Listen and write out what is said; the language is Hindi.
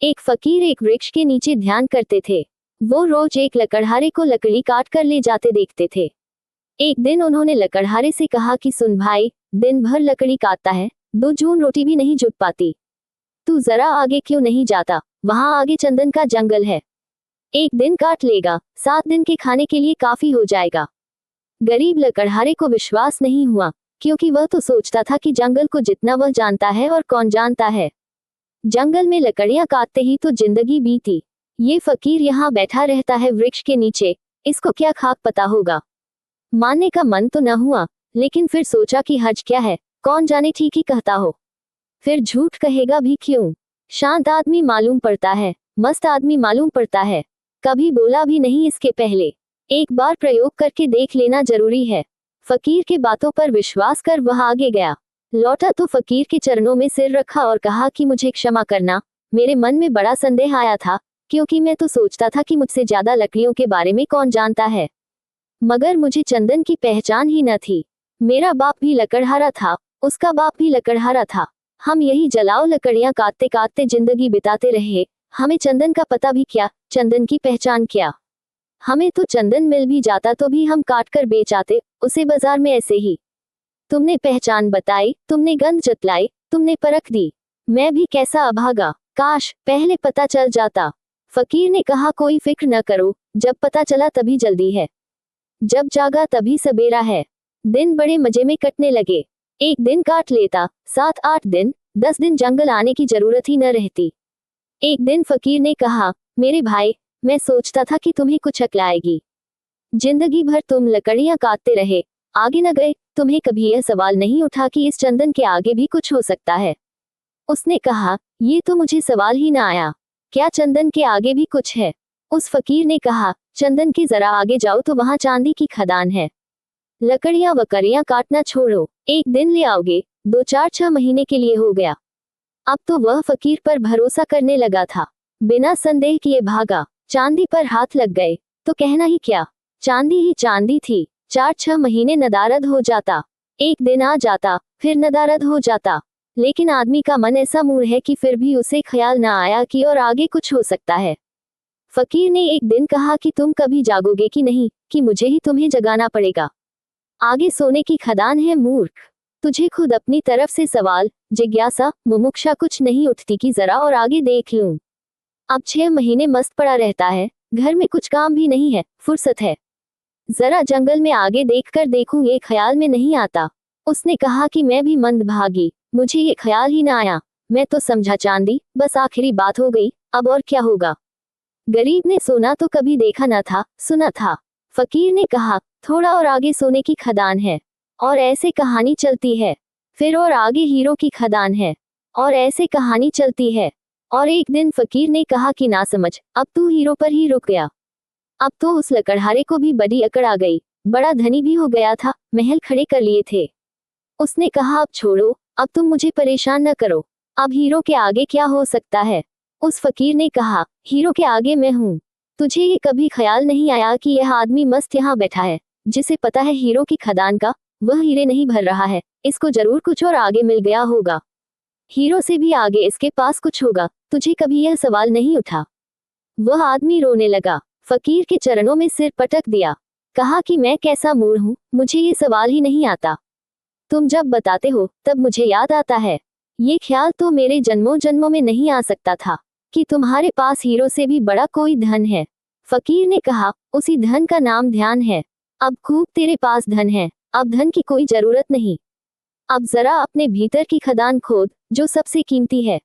एक फकीर एक वृक्ष के नीचे ध्यान करते थे। वो रोज एक लकड़हारे को लकड़ी काट कर ले जाते देखते थे। एक दिन उन्होंने लकड़हारे से कहा कि सुन भाई, दिन भर लकड़ी काटता है, 2 जून रोटी भी नहीं जुट पाती। तू जरा आगे क्यों नहीं जाता, वहां आगे चंदन का जंगल है। एक दिन काट लेगा, 7 दिन के खाने के लिए काफी हो जाएगा। गरीब लकड़हारे को विश्वास नहीं हुआ, क्योंकि वह तो सोचता था कि जंगल को जितना वह जानता है और कौन जानता है। जंगल में लकड़ियां काटते ही तो जिंदगी बीती। ये फकीर यहाँ बैठा रहता है वृक्ष के नीचे, इसको क्या खाक पता होगा। मानने का मन तो न हुआ, लेकिन फिर सोचा कि हर्ज क्या है, कौन जाने ठीक ही कहता हो। फिर झूठ कहेगा भी क्यों। शांत आदमी मालूम पड़ता है, मस्त आदमी मालूम पड़ता है। कभी बोला भी नहीं इसके पहले। एक बार प्रयोग करके देख लेना जरूरी है। फकीर के बातों पर विश्वास कर वह आगे गया। लौटा तो फकीर के चरणों में सिर रखा और कहा कि मुझे क्षमा करना, मेरे मन में बड़ा संदेह आया था, क्योंकि मैं तो सोचता था कि मुझसे ज्यादा लकड़ियों के बारे में कौन जानता है। मगर मुझे चंदन की पहचान ही न थी। मेरा बाप भी लकड़हारा था, उसका बाप भी लकड़हारा था। हम यही जलाओ लकड़ियां काटते काटते जिंदगी बिताते रहे। हमें चंदन का पता भी क्या, चंदन की पहचान क्या। हमें तो चंदन मिल भी जाता तो भी हम काट कर बेच आते उसे बाजार में ऐसे ही। तुमने पहचान बताई, तुमने गंध जतलाई, तुमने परख दी। मैं भी कैसा अभागा, काश पहले पता चल जाता। फकीर ने कहा कोई फिक्र न करो, जब पता चला तभी जल्दी है, जब जागा तभी सबेरा है। दिन बड़े मजे में कटने लगे। एक दिन काट लेता, 7-8 दिन, 10 दिन जंगल आने की जरूरत ही न रहती। एक दिन फकीर ने कहा, मेरे भाई, मैं सोचता था कि तुम्हें कुछ अक्ल आएगी। जिंदगी भर तुम लकड़ियां काटते रहे, आगे न गए। तुम्हें कभी यह सवाल नहीं उठा कि इस चंदन के आगे भी कुछ हो सकता है। उसने कहा, ये तो मुझे सवाल ही ना आया, क्या चंदन के आगे भी कुछ है। उस फकीर ने कहा, चंदन के जरा आगे जाओ तो वहां चांदी की खदान है। लकड़ियां वकड़ियां काटना छोड़ो, एक दिन ले आओगे, 2-4-6 महीने के लिए हो गया। अब तो वह फकीर पर भरोसा करने लगा था। बिना संदेह किए भागा। चांदी पर हाथ लग गए तो कहना ही क्या, चांदी ही चांदी थी। 4-6 महीने नदारद हो जाता, एक दिन आ जाता, फिर नदारद हो जाता। लेकिन आदमी का मन ऐसा मूड है कि फिर भी उसे ख्याल ना आया कि और आगे कुछ हो सकता है। फकीर ने एक दिन कहा कि तुम कभी जागोगे कि नहीं, कि मुझे ही तुम्हें जगाना पड़ेगा। आगे सोने की खदान है मूर्ख। तुझे खुद अपनी तरफ से सवाल, जिज्ञासा, मुमुक्षा कुछ नहीं उठती कि जरा और आगे देख लूं। अब 6 महीने मस्त पड़ा रहता है, घर में कुछ काम भी नहीं है, फुर्सत है, जरा जंगल में आगे देखकर देखूं, ये ख्याल में नहीं आता। उसने कहा कि मैं भी मंदभागी, मुझे ये ख्याल ही ना आया। मैं तो समझा चांदी, बस आखिरी बात हो गई, अब और क्या होगा। गरीब ने सोना तो कभी देखा न था, सुना था। फकीर ने कहा, थोड़ा और आगे सोने की खदान है, और ऐसे कहानी चलती है। फिर और आगे हीरो की खदान है, और ऐसे कहानी चलती है। और एक दिन फकीर ने कहा कि ना समझ, अब तू हीरो पर ही रुक गया। अब तो उस लकड़हारे को भी बड़ी अकड़ आ गई, बड़ा धनी भी हो गया था, महल खड़े कर लिए थे। उसने कहा, अब छोड़ो, अब तुम मुझे परेशान न करो, अब हीरो के आगे क्या हो सकता है। उस फकीर ने कहा, हीरो के आगे मैं हूँ। तुझे ये कभी ख्याल नहीं आया कि यह आदमी मस्त यहाँ बैठा है, जिसे पता है हीरो की खदान का, वह हीरे नहीं भर रहा है, इसको जरूर कुछ और आगे मिल गया होगा। हीरो से भी आगे इसके पास कुछ होगा, तुझे कभी यह सवाल नहीं उठा। वह आदमी रोने लगा, फकीर के चरणों में सिर पटक दिया, कहा कि मैं कैसा मूर्ख हूँ, मुझे ये सवाल ही नहीं आता। तुम जब बताते हो तब मुझे याद आता है। ये ख्याल तो मेरे जन्मों जन्मों में नहीं आ सकता था कि तुम्हारे पास हीरो से भी बड़ा कोई धन है। फकीर ने कहा, उसी धन का नाम ध्यान है। अब खूब तेरे पास धन है, अब धन की कोई जरूरत नहीं। अब जरा अपने भीतर की खदान खोद, जो सबसे कीमती है।